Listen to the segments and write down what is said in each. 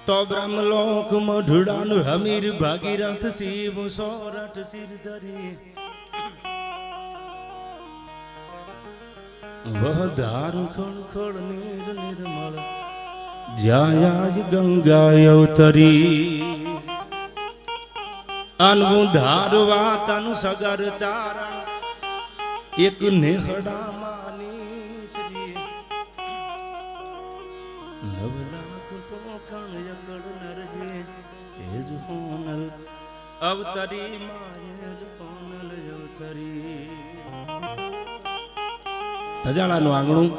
તો બ્રહ્મલોક મઢડાનું હમીર ભાગીરથ શિવ સોરઠ સિર ધરી વહધાર ખળખળ નીર નિર્મળ જ્યાજ ગંગા અવતરી અનવું ધારવા તન સગર ચારણ એક નેહડા માની શ્રી નવલાખ પોખણ યકડ નરહે એજ હોનલ અવતરી માય જ હોનલ અવતરી ધજાળાનું આંગણું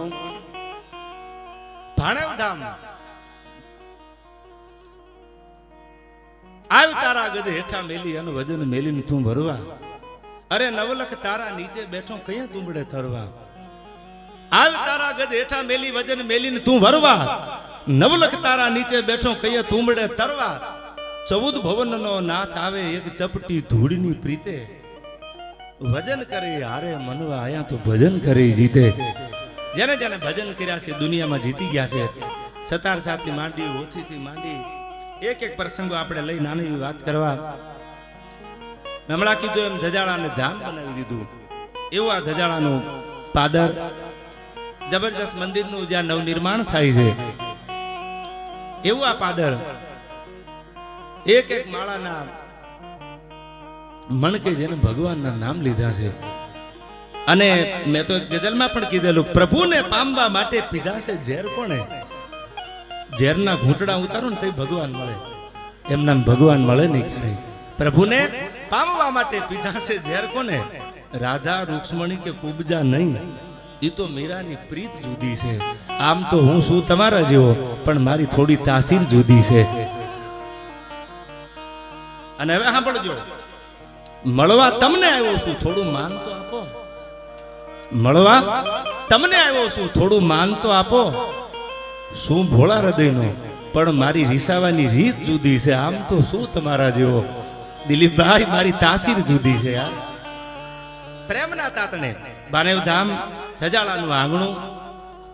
ભાણેવ ધામ આવ તારા ગજ હેઠા મેલી અને વજન મેલીને તું ભરવા અરે નવલખ તારા નીચે બેઠો કયા તુંબડે તરવા આવ તારા ગજ હેઠા મેલી વજન મેલીને તું ભરવા નવલખ તારા નીચે બેઠો કયા તુંબડે તરવા 14 ભવનનો નાથ આવે એક ચપટી ધૂળની પ્રીતે ભજન કરે હારે મનવા આયા તો ભજન કરે જીતે જેને જેને ભજન કર્યા છે દુનિયામાં જીતી ગયા છે સતાર સાથી માંડી ઓછીથી માંડી એક એક પ્રસંગો આપણે લઈ નાની વાત કરવા હમણાં કીધું એમ ધજાળાને ધામ બનાવી દીધું એવું આ ધજાળાનું પાદર જબરજસ્ત મંદિરનું જ્યાં નવનિર્માણ થાય છે એવું આ પાદર એક એક માળાના મણકે જેને ભગવાનના નામ લીધા છે અને મેં તો ગઝલમાં પણ કીધેલું પ્રભુને પામવા માટે પીધા છે ઝેર કોણે ઝેરના ઘૂંટડા ઉતારો ને તો ભગવાન મળે એમના ભગવાન મળે નહીં ક્યારે પ્રભુને પામવા માટે પીધા છે ઝેર કોને રાધા રૂક્ષ્મણી કે કુબજા નહીં એ તો મીરાની પ્રીત જુદી છે આમ તો હું શું તમારા જેવો પણ મારી થોડી તાસીર જુદી છે અને હવે સાંભળજો મળવા તમને આવ્યો છું થોડું માન તો આપો મળવા તમને આવ્યો છું થોડું માન તો આપો શું ભોળા હૃદયનો પણ મારી રીસાવાની રીત જુદી છે આમ તો શું તમારા જેવો દિલીપભાઈ મારી તાસીર જુદી છે યાર પ્રેમના તાતણે ભાનેવ ધામ ધજાળાનું આંગણું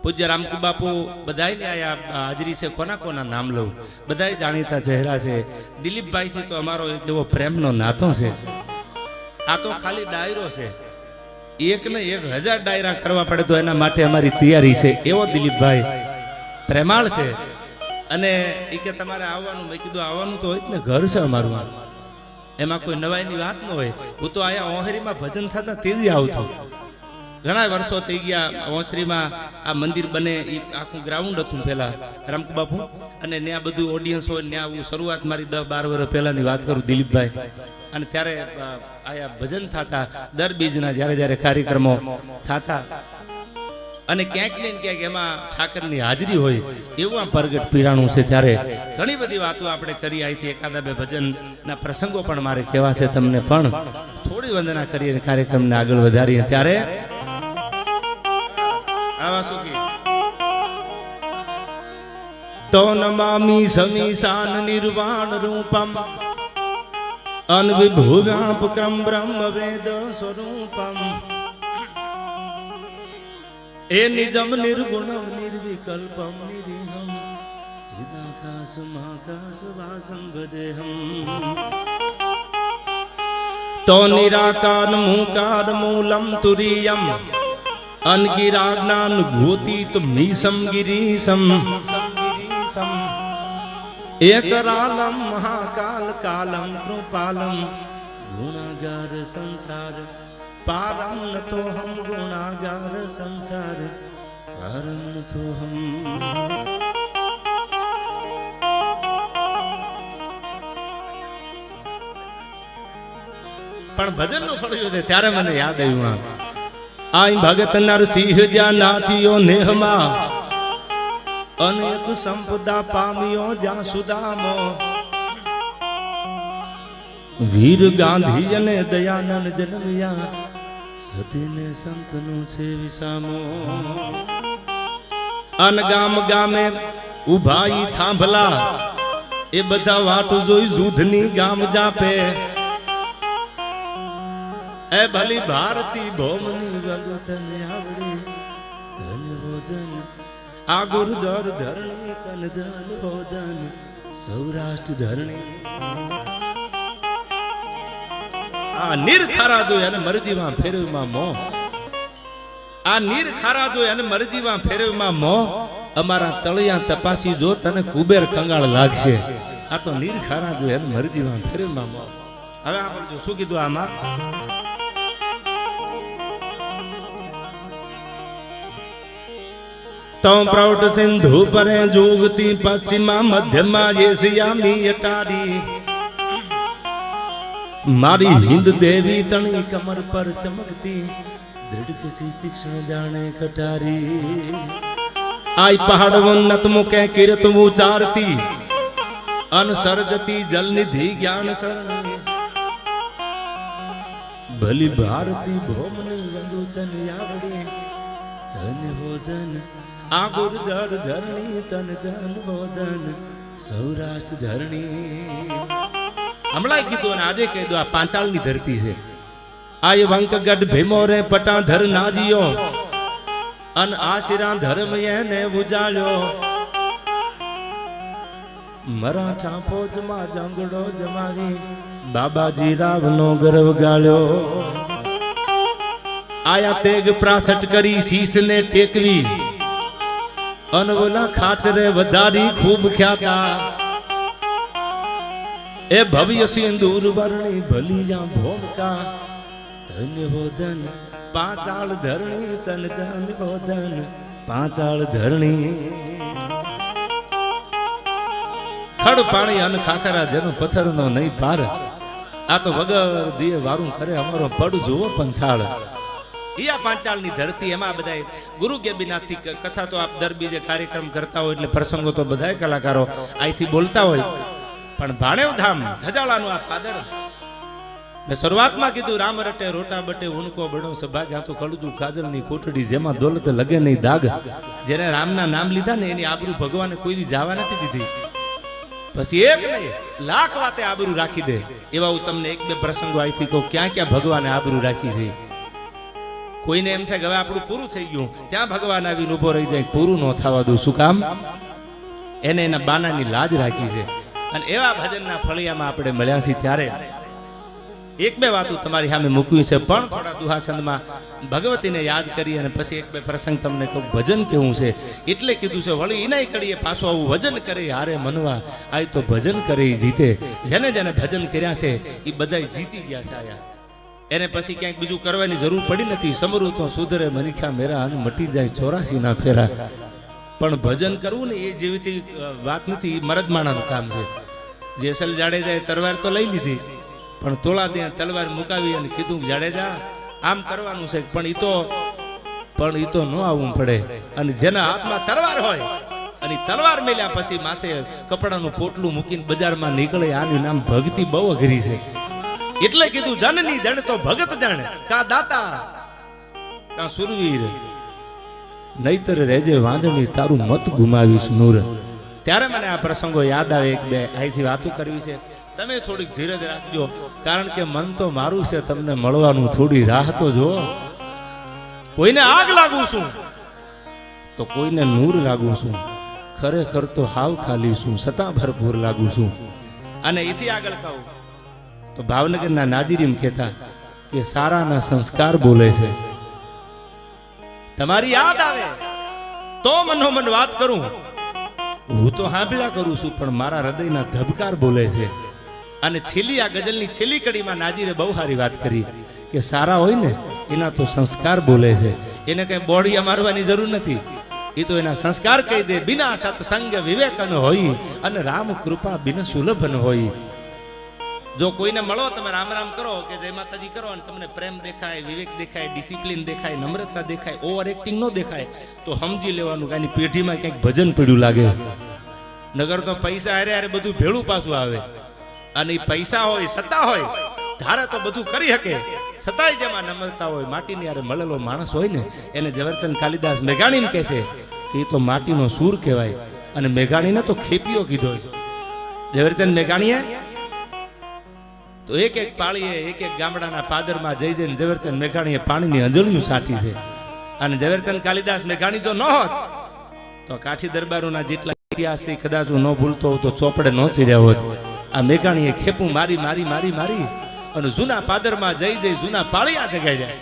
પૂજ્ય રામકુ બાપુ બધાયને આયા હાજરી છે કોના કોના નામ લઉં બધાય જાણીતા ચહેરા છે દિલીપભાઈ થી તો અમારો એક એવો પ્રેમનો નાતો છે આ તો ખાલી ડાયરો છે એક ને 1000 ડાયરા કરવા પડે તો એના માટે અમારી તૈયારી છે એવો દિલીપભાઈ પ્રેમાળ છે અને એ કે તમારે આવવાનું મેં કીધું આવવાનું તો હોય જ ને ઘર છે અમારું એમાં કોઈ નવાઈની વાત ન હોય હું તો અહીંયા ઓહરીમાં ભજન થતા તેજી આવતો ઘણા વર્ષો થઈ ગયા ઓસરીમાં આ મંદિર બને એ આખું ગ્રાઉન્ડ હતું પહેલા રામકુ બાપુ અને ત્યાં બધું ઓડિયન્સ હોય ત્યાં હું શરૂઆત મારી 10-12 વર્ષ પહેલાની વાત કરું દિલીપભાઈ અને ત્યારે આયા ભજન થતા દર બીજના જ્યારે જ્યારે કાર્યક્રમો થતા અને ક્યાંક ને ક્યાંક એમાં ઠાકરની હાજરી હોય એવું આ પ્રગટ પીરાણું છે ત્યારે ઘણી બધી વાતો આપણે કરી અહીંથી એકાદા બે ભજનના પ્રસંગો પણ મારે કહેવા છે તમને પણ થોડી વંદના કરીને કાર્યક્રમને આગળ વધારીએ ત્યારે આવા શું કે તો નમામી સમીશાન નિર્વાણ રૂપમ અનવિભુવ્યાપક્રમ બ્રહ્મ વેદ સ્વરૂપમ એ નિજમ નિર્ગુણમ નિર્વિકલ્પમ નિરીહમ ચિદાકાશમાકાશ વાસમ ભજેહમ તો નિરાકાર મૂકાર મૂલમ તુરીયમ અનગિરાજ્ઞાન ભૂતિત મીસમ ગિરીશમ એકરાલમ મહાકાલ કાલમ કૃપાલમ ગુણાગાર સંસાર પારમ નતો હમ ગુણાગાર સંસાર પારમ નતો હમ પણ ભજન નું ફળ્યું છે ત્યારે મને યાદ આવ્યું આઈ ભગત નરસિંહ જ્યાં નાચ્યો નેહમાં અનેક સંપદા પામ્યો જ્યાં સુદામો વીર ગાંધી અને દયાનંદ જન્મ્યા સતીને સંતનું છે વિસામો અન ગામ ગામે ઉભાઈ થાંભલા એ બધા વાટું જોઈ જૂધની ગામ જાપે એ ભલી ભારતી ભોમની વગો તને આવડે ધન હો ધન આ ગુરુદર ધરણી તન ધન હો ધન સૌરાષ્ટ્ર ધરણી આ નીર ખારા જોઈ અને મરજીમાં ફેરવમાં મોહ આ નીર ખારા જોઈ અને મરજીમાં ફેરવમાં મોહ અમારા તળિયા તપાસી જો તને કુબેર કંગાળ લાગશે આ તો નીર ખારા જોઈ અને મરજીમાં ફેરવમાં મોહ હવે આપણે શું કીધું આમાં તો પ્રૌઢ સિંધુ પરે જોગતી પશ્ચિમા મધ્યમાં એશિયાની અટારી મારી હિન્દ દેવી તણી કમર પર ચમકતી દૃઢ કિસી તીક્ષ્ણ જાણે કટારી આઈ પહાડ ઉન્નત મુકે કીર્ત ઉચારતી અનસર્જતી જલ નિધિ જ્ઞાન સરણી ભલી ભારતી ભોમની વંદુ તન આવડે તન હોદન આ ગુરદર ધરણી તન તન હોદન સૌરાષ્ટ્ર ધરણી હમણાં કીધું અને આજે કહી દો આ પાંચાળની ધરતી છે આ વંકગઢ ભીમો રે પટાધર નાજીઓ અન આશિરા ધર્મ એને ઉજાળ્યો મરાઠા ફોજમાં જંગડો જમાવી બાબાજી રાવનો ગર્વ ગાળ્યો આયા તેગ પ્રાસટ કરી શીશને ટેકવી અનવલા ખાચરે વધારી ખૂબ ખ્યાતા એ ભવ્ય સિંદૂર વર્ણી ભલિયા ભોમકા ધન્ય હોદન પાંચાળ ધરણી તન તન હોદન પાંચાળ ધરણી ખડ પાણી અન ખાખરા જેનો પથ્થરનો નહીં પાર આ તો વગર દિયે વારું કરે અમારો પડ જોવો પંચાળ ઈયા પાંચાળની ધરતી એમાં બધાય ગુરુ ગેબીનાથથી કથા તો આપ દર બીજે કાર્યક્રમ કરતા હોય એટલે પ્રસંગો તો બધાય કલાકારો અહીંથી બોલતા હોય પણ ભાણેવ ધામ ધજાળાનું આ પાદર મેં શરૂઆતમાં કીધું રામ રટે રોટા બટે ઉનકો બડો સભાગ્યા તો કળજુ કાજલની કોટડી જેમાં દોલત લગે નહીં દાગ જેને રામના નામ લીધા ને એની આબરૂ ભગવાને કોઈ જવા નથી દીધી પછી એક નહીં લાખ વાતે આબરૂ રાખી દે એવા હું તમને એક બે પ્રસંગો અહીંથી કહું ક્યાં ક્યાં ભગવાને આબરૂ રાખી છે કોઈને એમ છે કે હવે આપણું પૂરું થઈ ગયું ત્યાં ભગવાન આવીને ઉભો રહી જાય પૂરું ન થવા દઉં શું કામ એને એના બાનાની લાજ રાખી છે અને એવા ભજનના ફળિયામાં આપણે મળ્યા છીએ ત્યારે એક બે વાતો તમારી સામે મૂકવી છે પણ થોડા દુહાછંદમાં ભગવતીને યાદ કરી અને પછી એક બે પ્રસંગ તમને કહું ભજન કેવું છે એટલે કીધું છે વળી ઇનાય કરીએ પાછો આવું ભજન કરે હારે મનવા આ તો ભજન કરે જીતે જેને જેને ભજન કર્યા છે એ બધા જીતી ગયા છે આયા એને પછી ક્યાંક બીજું કરવાની જરૂર પડી નથી સમરું તો સુધરે મનીખા મેરા અને મટી જાય 84 ના ફેરા પણ ભજન કરવું ને એ જેવી વાત નથી એ મરદ માણાનું કામ છે જેસલ જાડેજાએ તલવાર તો લઈ લીધી પણ તોળા ત્યાં તલવાર મુકાવી અને કીધું જાડેજા આમ કરવાનું છે પણ ઈ તો ન આવવું પડે અને જેના હાથમાં તલવાર હોય અને તલવાર મેલ્યા પછી માથે કપડાનું પોટલું મૂકીને બજારમાં નીકળે આનું નામ ભક્તિ બહુ અઘરી છે એટલે કીધું જનની જણ તો ભગત જણ કા દાતા કા સુરવીર નહીતર રહેજે વાંદણી તારું મત ગુમાવીશ નૂર ત્યારે મને આ પ્રસંગો યાદ આવે એક બે અહીંથી વાતો કરવી છે તમે થોડીક ધીરજ રાખજો કારણ કે મન તો મારું છે તમને મળવાનું થોડી રાહ તો જો કોઈને આગ લાગુ છું તો કોઈને નૂર લાગુ છું ખરેખર તો હાવ ખાલી છું છતાં ભરપૂર લાગુ છું અને એથી આગળ કહું તો ભાવનગરના નાજીરીમ કહેતા કે સારાના સંસ્કાર બોલે છે તમારી યાદ આવે તો મનોમન વાત કરું હું તો સાંભળ્યા કરું છું પણ મારા હૃદયના ધબકાર બોલે છે અને છેલ્લી આ ગઝલની છેલ્લી કડીમાં નાજીરે બહુ સારી વાત કરી કે સારા હોય ને એના તો સંસ્કાર બોલે છે એને કઈ બોડિયા મારવાની જરૂર નથી એ તો એના સંસ્કાર કહી દે બિના સત્સંગ વિવેકન હોય અને રામ કૃપા બિન સુલભન હોય જો કોઈને મળો તમે રામ રામ કરો કે જય માતાજી કરો અને તમને પ્રેમ દેખાય વિવેક દેખાય ડિસિપ્લિન દેખાય નમ્રતા દેખાય ઓવર એક્ટિંગ ન દેખાય તો સમજી લેવાનું કે આની પેઢીમાં ક્યાંક ભજન પડ્યું લાગે નગર તો પૈસા હારે હારે બધું ભેળું પાછું આવે અને પૈસા હોય સત્તા હોય ધારે તો બધું કરી શકે છતાંય જેમાં નમ્રતા હોય માટીની હારે મળેલો માણસ હોય ને એને ઝવેરચંદ કાલિદાસ મેઘાણી કહે છે કે એ તો માટીનો સૂર કહેવાય અને મેઘાણીને તો ખેપીઓ કીધો ઝવેરચંદ મેઘાણીએ તો એક એક પાળીએ એક એક ગામડાના પાદરમાં જઈ જઈને ઝવેરચંદ મેઘાણીએ પાણીની અંજળીઓ સાટી છે અને ઝવેરચંદ કાલિદાસ મેઘાણી જો ન હોત તો કાઠી દરબારોના જેટલા ઇતિહાસ છે કદાચ હું ન ભૂલતો હોઉં તો ચોપડે ન ચડ્યા હોત. આ મેઘાણીએ ખેપું મારી મારી મારી મારી અને જૂના પાદરમાં જઈ જઈ જૂના પાળિયા જગાડ્યા.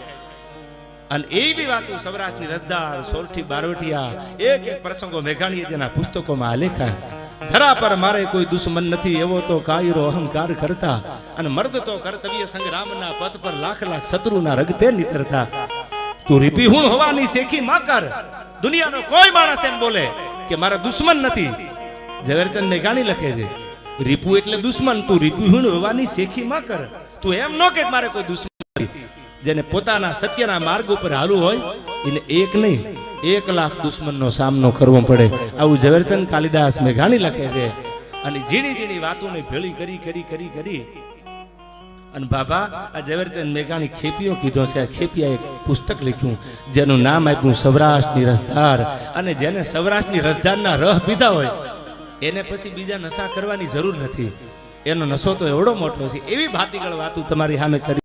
અને એવી વાતો સૌરાષ્ટ્રની રસદાર સોરઠી બારવટિયા એક એક પ્રસંગો મેઘાણીએ જેના પુસ્તકોમાં આલેખા. ધરા પર મારે કોઈ દુશ્મન નથી એવો તો કાયરો અહંકાર કરતા અને મર્દ તો કર્તવ્ય સંગ્રામના પથ પર લાખ લાખ શત્રુના રગતે નીતરતા. તું રીપીહુણ હોવાની શેખી માં કર. દુનિયાનો કોઈ માણસ એમ બોલે કે મારા દુશ્મન નથી. ઝવેરચંદ મેઘાણી લખે છે રીપુ એટલે દુશ્મન. તું રીપીહુણ હોવાની શેખી માં કર. તું એમ ન કે મારે કોઈ દુશ્મન નથી. જેને પોતાના સત્યના માર્ગ ઉપર હાલવું હોય એને એક નહીં 1 લાખ દુશ્મનનો સામનો કરવો પડે. આવું ઝવેરચંદ કાલિદાસ મેઘાણી લખે છે. અને ઝીણી ઝીણી વાતોને ભેળી કરી કરી કરી કરી અને બાબા આ ઝવેરચંદ મેઘાણી ખેપિયો કીધો છે. આ ખેપિયા એક પુસ્તક લખ્યું જેનું નામ આપ્યું સૌરાષ્ટ્રની રસધાર. અને જેને સૌરાષ્ટ્રની રસધારના રહ પીધા હોય એને પછી બીજા નશા કરવાની જરૂર નથી. એનો નશો તો એવડો મોટો છે. એવી ભાતીગળ વાતો તમારી સામે કરી.